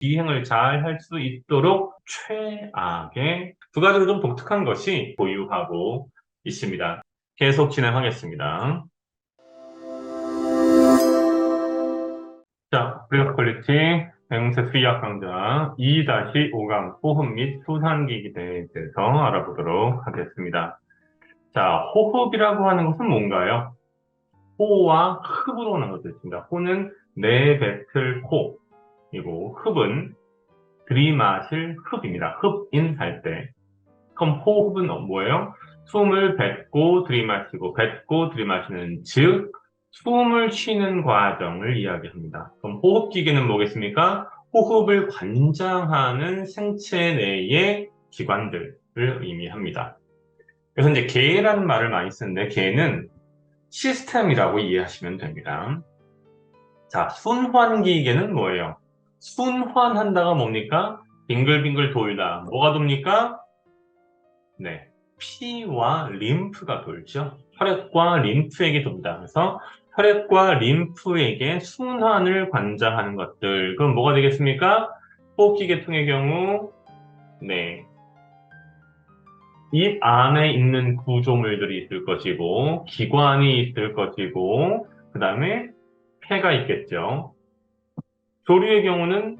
비행을 잘 할 수 있도록 최악의 두 가지로 좀 독특한 것이 보유하고 있습니다. 계속 진행하겠습니다. 자, 브리어 퀄리티 배웅세 수의학 강좌 2-5강 호흡 및 수산기기에 대해서 알아보도록 하겠습니다. 자, 호흡이라고 하는 것은 뭔가요? 호와 흡으로 나눠져 있습니다. 호는 내뱉을 호이고 흡은 들이마실 흡입니다. 흡인할 때. 그럼 호흡은 뭐예요? 숨을 뱉고 들이마시고 뱉고 들이마시는 즉 숨을 쉬는 과정을 이야기합니다. 그럼 호흡기계는 뭐겠습니까? 호흡을 관장하는 생체 내의 기관들을 의미합니다. 그래서 이제 계라는 말을 많이 쓰는데 계는 시스템이라고 이해하시면 됩니다. 자, 순환기계는 뭐예요? 순환한다가 뭡니까? 빙글빙글 돌다. 뭐가 돕니까? 네. 피와 림프가 돌죠. 혈액과 림프에게 돕니다. 그래서 혈액과 림프에게 순환을 관장하는 것들. 그럼 뭐가 되겠습니까? 호흡기 계통의 경우, 네. 입 안에 있는 구조물들이 있을 것이고, 기관이 있을 것이고, 그 다음에 폐가 있겠죠. 조류의 경우는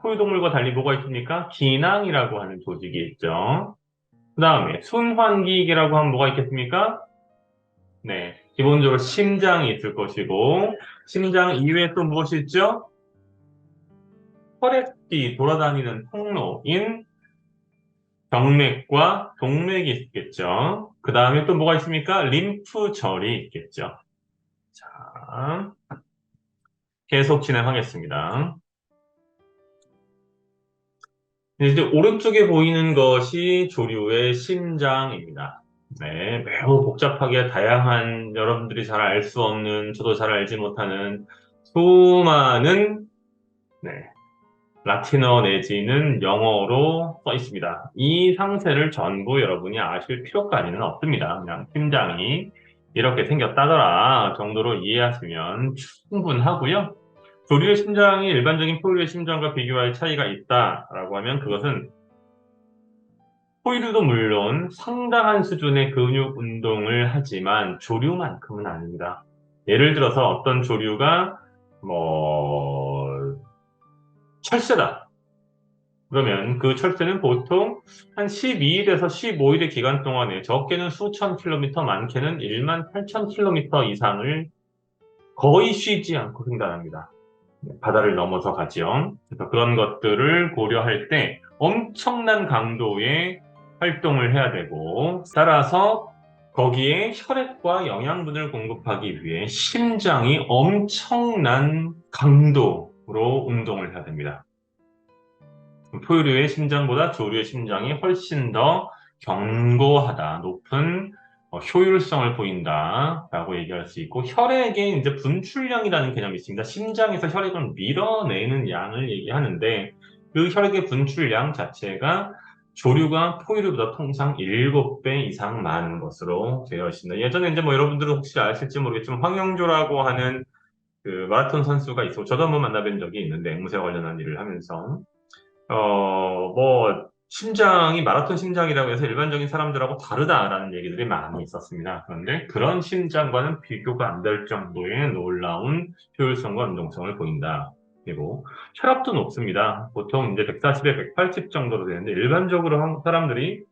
포유동물과 달리 뭐가 있습니까? 기낭이라고 하는 조직이 있죠. 그 다음에 순환기계라고 하면 뭐가 있겠습니까? 네, 기본적으로 심장이 있을 것이고 심장 이외에 또 무엇이 있죠? 혈액이 돌아다니는 통로인 정맥과 동맥이 있겠죠. 그 다음에 또 뭐가 있습니까? 림프절이 있겠죠. 자, 계속 진행하겠습니다. 이제 오른쪽에 보이는 것이 조류의 심장입니다. 네, 매우 복잡하게 다양한 여러분들이 잘 알 수 없는, 저도 잘 알지 못하는 수많은 네, 라틴어 내지는 영어로 써 있습니다. 이 상세를 전부 여러분이 아실 필요까지는 없습니다. 그냥 심장이 이렇게 생겼다더라 정도로 이해하시면 충분하고요. 조류의 심장이 일반적인 포유류의 심장과 비교할 차이가 있다라고 하면 그것은 포유류도 물론 상당한 수준의 근육 운동을 하지만 조류만큼은 아닙니다. 예를 들어서 어떤 조류가 철새다. 그러면 그 철새는 보통 한 12일에서 15일의 기간 동안에 적게는 수천 킬로미터, 많게는 1만 8천 킬로미터 이상을 거의 쉬지 않고 횡단합니다. 바다를 넘어서 가죠. 그래서 그런 것들을 고려할 때 엄청난 강도의 활동을 해야 되고 따라서 거기에 혈액과 영양분을 공급하기 위해 심장이 엄청난 강도로 운동을 해야 됩니다. 포유류의 심장보다 조류의 심장이 훨씬 더 견고하다, 높은 효율성을 보인다라고 얘기할 수 있고 혈액에 이제 분출량이라는 개념이 있습니다. 심장에서 혈액을 밀어내는 양을 얘기하는데 그 혈액의 분출량 자체가 조류가 포유류보다 통상 7배 이상 많은 것으로 되어 있습니다. 예전에 이제 여러분들은 혹시 아실지 모르겠지만 황영조라고 하는 그 마라톤 선수가 있어. 저도 한번 만나뵌 적이 있는데 앵무새 관련한 일을 하면서 심장이 마라톤 심장이라고 해서 일반적인 사람들하고 다르다라는 얘기들이 많이 있었습니다. 그런데 그런 심장과는 비교가 안 될 정도의 놀라운 효율성과 운동성을 보인다. 그리고 혈압도 높습니다. 보통 이제 140에 180 정도로 되는데 일반적으로 사람들이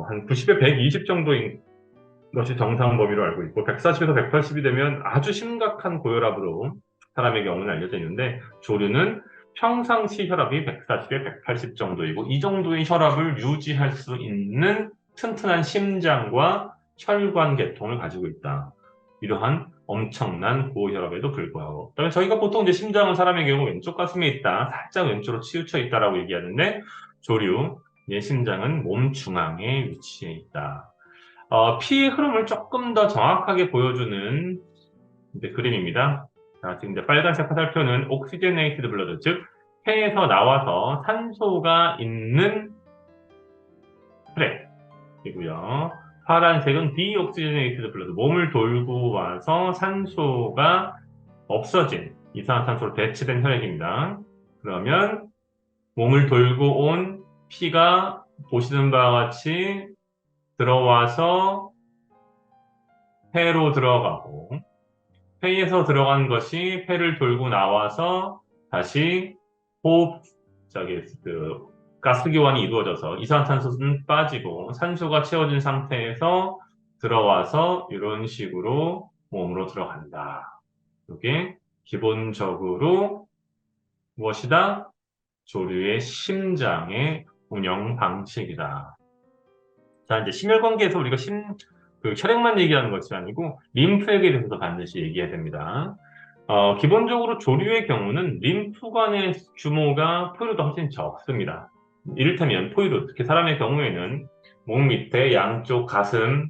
한 90에 120 정도인 것이 정상 범위로 알고 있고 140에서 180이 되면 아주 심각한 고혈압으로 사람의 경우는 알려져 있는데 조류는 평상시 혈압이 140에 180 정도이고 이 정도의 혈압을 유지할 수 있는 튼튼한 심장과 혈관 계통을 가지고 있다. 이러한 엄청난 고혈압에도 불구하고 그다음에 저희가 보통 이제 심장은 사람의 경우 왼쪽 가슴에 있다, 살짝 왼쪽으로 치우쳐 있다라고 얘기하는데 조류의 심장은 몸 중앙에 위치해 있다. 피의 흐름을 조금 더 정확하게 보여주는 이제 그림입니다. 자, 지금 이제 빨간색 화살표는 오크시제네이티드 블러드, 즉 폐에서 나와서 산소가 있는 혈액이고요. 파란색은 디옥시제네이티드 블러드, 몸을 돌고 와서 산소가 없어진 이산화탄소로 대체된 혈액입니다. 그러면 몸을 돌고 온 피가 보시는 바와 같이 들어와서 폐로 들어가고, 폐에서 들어간 것이 폐를 돌고 나와서 다시 호흡, 가스기환이 이루어져서 이산화탄소는 빠지고 산소가 채워진 상태에서 들어와서 이런 식으로 몸으로 들어간다. 이게 기본적으로 무엇이다? 조류의 심장의 운영 방식이다. 자, 이제 심혈관계에서 우리가 혈액만 얘기하는 것이 아니고 림프에 대해서도 반드시 얘기해야 됩니다. 기본적으로 조류의 경우는 림프관의 규모가 포유류보다 훨씬 적습니다. 이를테면 포유류, 특히 사람의 경우에는 목 밑에 양쪽 가슴,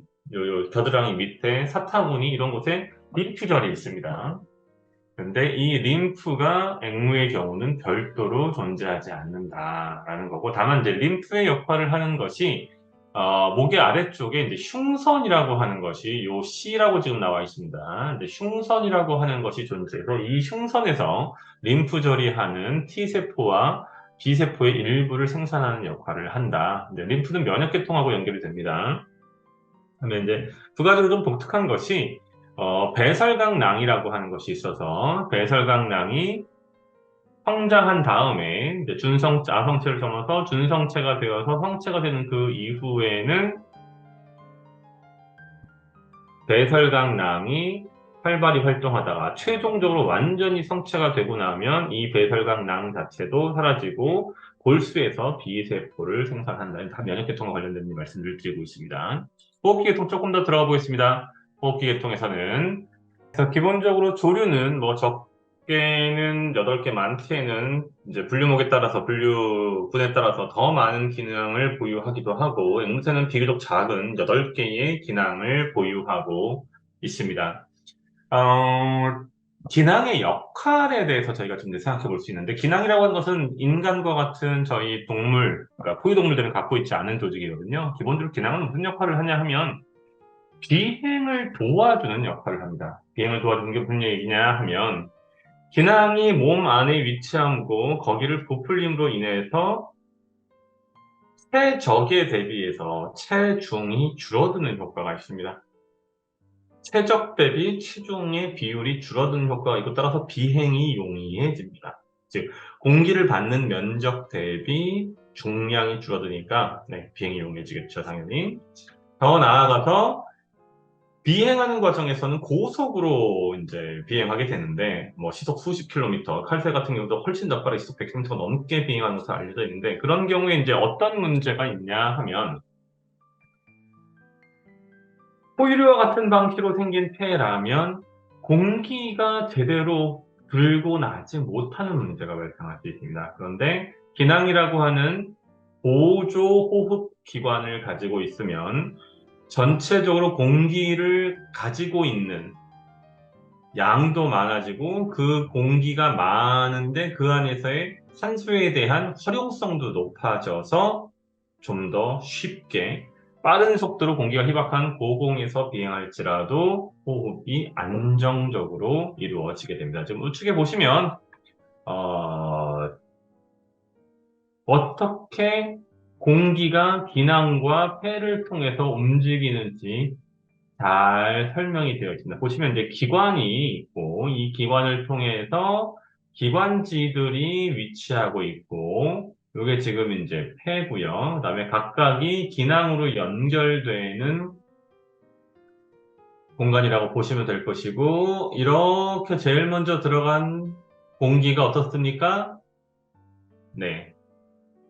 겨드랑이 밑에 사타구니 이런 곳에 림프절이 있습니다. 그런데 이 림프가 앵무의 경우는 별도로 존재하지 않는다라는 거고, 다만 이제 림프의 역할을 하는 것이 목의 아래쪽에 이제 흉선이라고 하는 것이 요 C라고 지금 나와 있습니다. 근데 흉선이라고 하는 것이 존재해서 이 흉선에서 림프절이 하는 T세포와 B세포의 일부를 생산하는 역할을 한다. 이제 림프는 면역계통하고 연결이 됩니다. 그다음에 이제 두 가지로 좀 독특한 것이 배설강낭이라고 하는 것이 있어서 배설강낭이 성장한 다음에 이제 아성체를 넘어서 준성체가 되어서 성체가 되는 그 이후에는 배설강낭이 활발히 활동하다가 최종적으로 완전히 성체가 되고 나면 이 배설강낭 자체도 사라지고 골수에서 B세포를 생산한다는 다 면역계통과 관련된 말씀을 드리고 있습니다. 호흡기계통 조금 더 들어가 보겠습니다. 호흡기계통에서는 그래서 기본적으로 조류는 뭐 적게는 8개, 많게는 이제 분류목에 따라서 분류군에 따라서 더 많은 기능을 보유하기도 하고, 앵무새는 비교적 작은 8개의 기능을 보유하고 있습니다. 기낭의 역할에 대해서 저희가 좀 생각해 볼 수 있는데, 기낭이라고 하는 것은 인간과 같은 저희 동물, 그러니까 포유동물들은 갖고 있지 않은 조직이거든요. 기본적으로 기낭은 무슨 역할을 하냐 하면 비행을 도와주는 역할을 합니다. 비행을 도와주는 게 무슨 얘기냐 하면 기낭이 몸 안에 위치하고 거기를 부풀림으로 인해서 체적에 대비해서 체중이 줄어드는 효과가 있습니다. 체적 대비 체중의 비율이 줄어드는 효과가 있고 따라서 비행이 용이해집니다. 즉 공기를 받는 면적 대비 중량이 줄어드니까 비행이 용이해지겠죠, 당연히. 더 나아가서 비행하는 과정에서는 고속으로 이제 비행하게 되는데, 뭐 시속 수십 킬로미터, 칼새 같은 경우도 훨씬 더 빠르게 시속 100km 넘게 비행하는 것으로 알려져 있는데, 그런 경우에 이제 어떤 문제가 있냐 하면, 포유류와 같은 방식으로 생긴 폐라면 공기가 제대로 들고 나지 못하는 문제가 발생할 수 있습니다. 그런데 기낭이라고 하는 보조 호흡 기관을 가지고 있으면 전체적으로 공기를 가지고 있는 양도 많아지고 그 공기가 많은데 그 안에서의 산소에 대한 활용성도 높아져서 좀 더 쉽게 빠른 속도로 공기가 희박한 고공에서 비행할지라도 호흡이 안정적으로 이루어지게 됩니다. 지금 우측에 보시면 어떻게 공기가 기낭과 폐를 통해서 움직이는지 잘 설명이 되어 있습니다. 보시면 이제 기관이 있고 이 기관을 통해서 기관지들이 위치하고 있고 이게 지금 이제 폐고요. 그다음에 각각이 기낭으로 연결되는 공간이라고 보시면 될 것이고 이렇게 제일 먼저 들어간 공기가 어떻습니까? 네.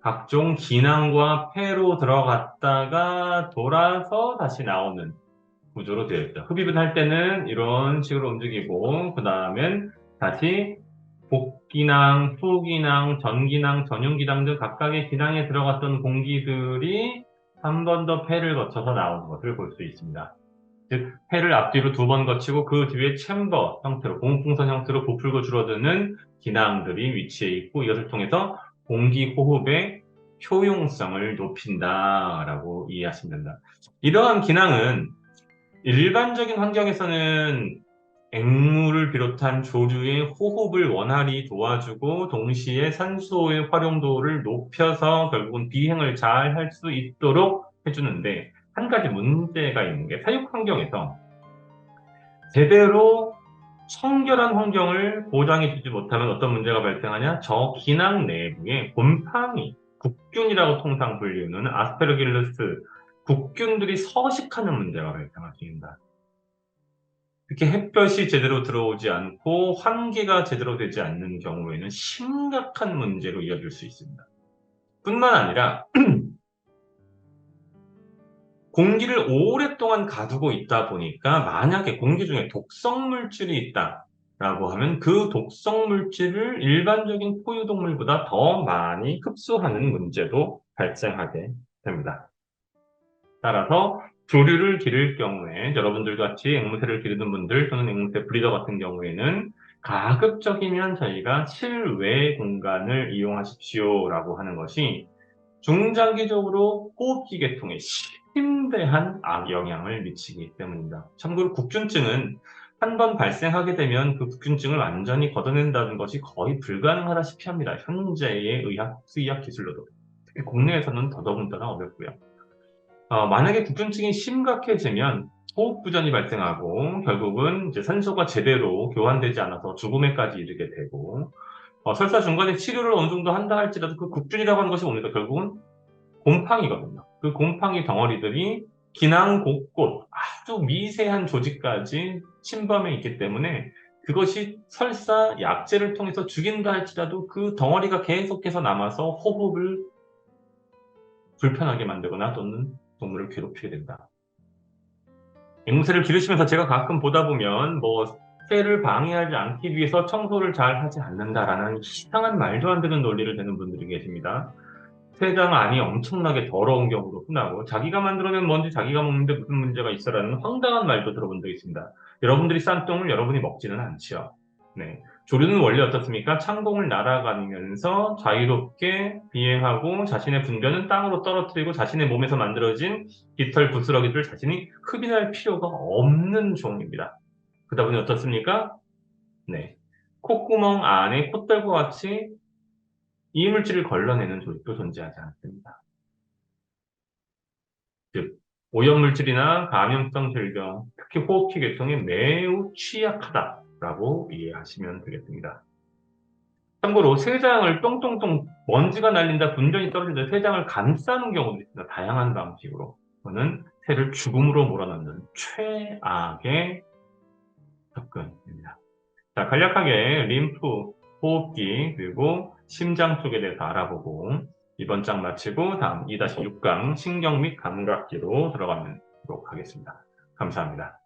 각종 기낭과 폐로 들어갔다가 돌아서 다시 나오는 구조로 되어 있죠. 흡입을 할 때는 이런 식으로 움직이고 그 다음엔 다시 복기낭, 후기낭, 전기낭, 전용기낭 등 각각의 기낭에 들어갔던 공기들이 한 번 더 폐를 거쳐서 나오는 것을 볼 수 있습니다. 즉 폐를 앞뒤로 2번 거치고 그 뒤에 챔버 형태로 공풍선 형태로 부풀고 줄어드는 기낭들이 위치해 있고 이것을 통해서 공기 호흡의 효용성을 높인다라고 이해하시면 된다. 이러한 기낭은 일반적인 환경에서는 앵무를 비롯한 조류의 호흡을 원활히 도와주고 동시에 산소의 활용도를 높여서 결국은 비행을 잘 할 수 있도록 해주는데, 한 가지 문제가 있는 게 사육 환경에서 제대로 청결한 환경을 보장해주지 못하면 어떤 문제가 발생하냐? 저 기낭 내부에 곰팡이, 국균이라고 통상 불리는 아스페르길루스 국균들이 서식하는 문제가 발생할 수 있습니다. 특히 햇볕이 제대로 들어오지 않고 환기가 제대로 되지 않는 경우에는 심각한 문제로 이어질 수 있습니다. 뿐만 아니라 공기를 오랫동안 가두고 있다 보니까 만약에 공기 중에 독성 물질이 있다라고 하면 그 독성 물질을 일반적인 포유동물보다 더 많이 흡수하는 문제도 발생하게 됩니다. 따라서 조류를 기를 경우에 여러분들 같이 앵무새를 기르는 분들 또는 앵무새 브리더 같은 경우에는 가급적이면 저희가 실외 공간을 이용하십시오라고 하는 것이 중장기적으로 호흡기 계통에 심대한 악영향을 미치기 때문입니다. 참고로 국균증은 한 번 발생하게 되면 그 국균증을 완전히 걷어낸다는 것이 거의 불가능하다시피 합니다. 현재의 의학, 수의학 기술로도. 특히 국내에서는 더더군다나 어렵고요. 만약에 국균증이 심각해지면 호흡부전이 발생하고 결국은 이제 산소가 제대로 교환되지 않아서 죽음에까지 이르게 되고, 설사 중간에 치료를 어느 정도 한다 할지라도 그 국균이라고 하는 것이 뭡니까? 결국은 곰팡이거든요. 그 곰팡이 덩어리들이 기낭 곳곳 아주 미세한 조직까지 침범해 있기 때문에 그것이 설사 약제를 통해서 죽인다 할지라도 그 덩어리가 계속해서 남아서 호흡을 불편하게 만들거나 또는 동물을 괴롭히게 된다. 앵무새를 기르시면서 제가 가끔 보다 보면 새를 방해하지 않기 위해서 청소를 잘 하지 않는다라는 이상한 말도 안 되는 논리를 대는 분들이 계십니다. 새장 안이 엄청나게 더러운 경우도 흔하고 자기가 만들어낸 먼지 자기가 먹는데 무슨 문제가 있어라는 황당한 말도 들어본 적이 있습니다. 여러분들이 싼 똥을 여러분이 먹지는 않지요. 네. 조류는 원래 어떻습니까? 창공을 날아가면서 자유롭게 비행하고 자신의 분변은 땅으로 떨어뜨리고 자신의 몸에서 만들어진 깃털 부스러기들을 자신이 흡인할 필요가 없는 종입니다. 그러다 보니 어떻습니까? 네. 콧구멍 안에 콧대과 같이 이물질을 걸러내는 조직도 존재하지 않습니다. 즉, 오염물질이나 감염성 질병, 특히 호흡기 계통에 매우 취약하다라고 이해하시면 되겠습니다. 참고로 세장을 똥똥똥 먼지가 날린다, 분변이 떨어진다, 세장을 감싸는 경우도 있습니다. 다양한 방식으로. 그거는 새를 죽음으로 몰아넣는 최악의 접근입니다. 자, 간략하게 림프, 호흡기, 그리고 심장 쪽에 대해서 알아보고 이번 장 마치고 다음 2-6강 신경 및 감각기로 들어가도록 하겠습니다. 감사합니다.